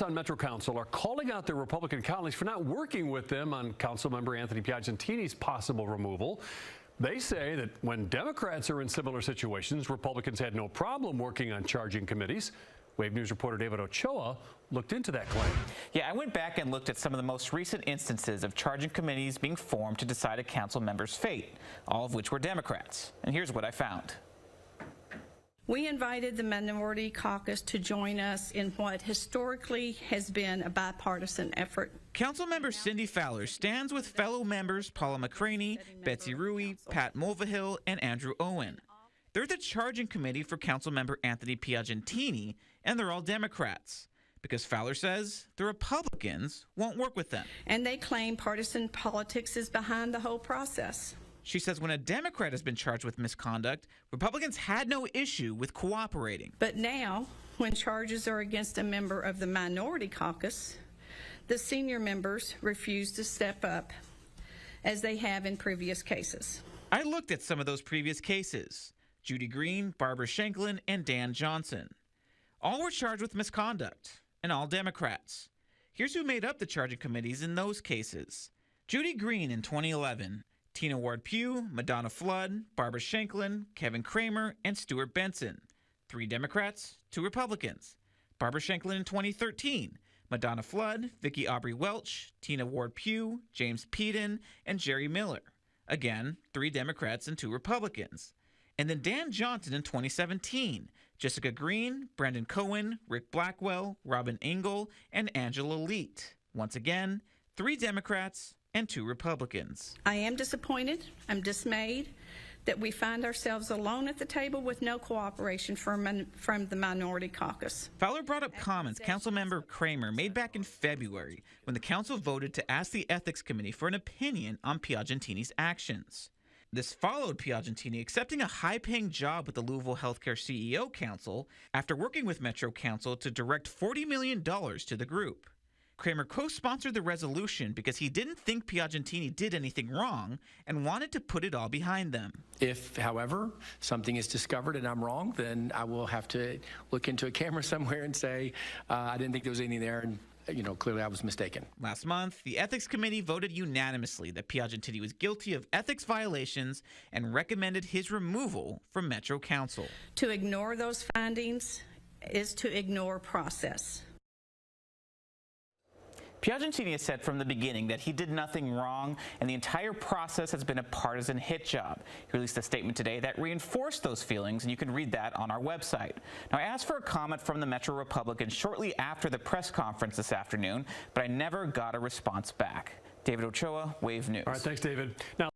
On Metro Council are calling out their Republican colleagues for not working with them on Councilmember Anthony Piagentini's possible removal. They say that when Democrats are in similar situations, Republicans had no problem working on charging committees. Wave News reporter David Ochoa looked into that claim. Yeah, I went back and looked at some of the most recent instances of charging committees being formed to decide a council member's fate, all of which were Democrats. And here's what I found. We invited the Minority Caucus to join us in what historically has been a bipartisan effort. Councilmember Cindy Fowler stands with fellow members Paula McCraney, Betsy Rui, Pat Mulvihill, and Andrew Owen. They're the charging committee for Councilmember Anthony Piagentini, and they're all Democrats, because Fowler says the Republicans won't work with them. And they claim partisan politics is behind the whole process. She says when a Democrat has been charged with misconduct, Republicans had no issue with cooperating. But now, when charges are against a member of the Minority Caucus, the senior members refuse to step up, as they have in previous cases. I looked at some of those previous cases. Judy Green, Barbara Shanklin, and Dan Johnson. All were charged with misconduct, and all Democrats. Here's who made up the charging committees in those cases. Judy Green in 2011. Tina Ward-Pugh, Madonna Flood, Barbara Shanklin, Kevin Kramer, and Stuart Benson. 3 Democrats, 2 Republicans. Barbara Shanklin in 2013. Madonna Flood, Vicki Aubrey Welch, Tina Ward-Pugh, James Peden, and Jerry Miller. Again, 3 Democrats and 2 Republicans. And then Dan Johnson in 2017. Jessica Green, Brandon Cohen, Rick Blackwell, Robin Engel, and Angela Leet. Once again, 3 Democrats and 2 Republicans. I am disappointed, I'm dismayed that we find ourselves alone at the table with no cooperation from the Minority Caucus. Fowler brought up comments Councilmember Kramer made back in February when the council voted to ask the Ethics Committee for an opinion on Piagentini's actions. This followed Piagentini accepting a high-paying job with the Louisville Healthcare CEO Council after working with Metro Council to direct $40 million to the group. Kramer co-sponsored the resolution because he didn't think Piagentini did anything wrong and wanted to put it all behind them. If, however, something is discovered and I'm wrong, then I will have to look into a camera somewhere and say, I didn't think there was anything there, and clearly I was mistaken. Last month, the Ethics Committee voted unanimously that Piagentini was guilty of ethics violations and recommended his removal from Metro Council. To ignore those findings is to ignore process. Piagentini has said from the beginning that he did nothing wrong, and the entire process has been a partisan hit job. He released a statement today that reinforced those feelings, and you can read that on our website. Now, I asked for a comment from the Metro Republicans shortly after the press conference this afternoon, but I never got a response back. David Ochoa, Wave News. All right, thanks, David. Now.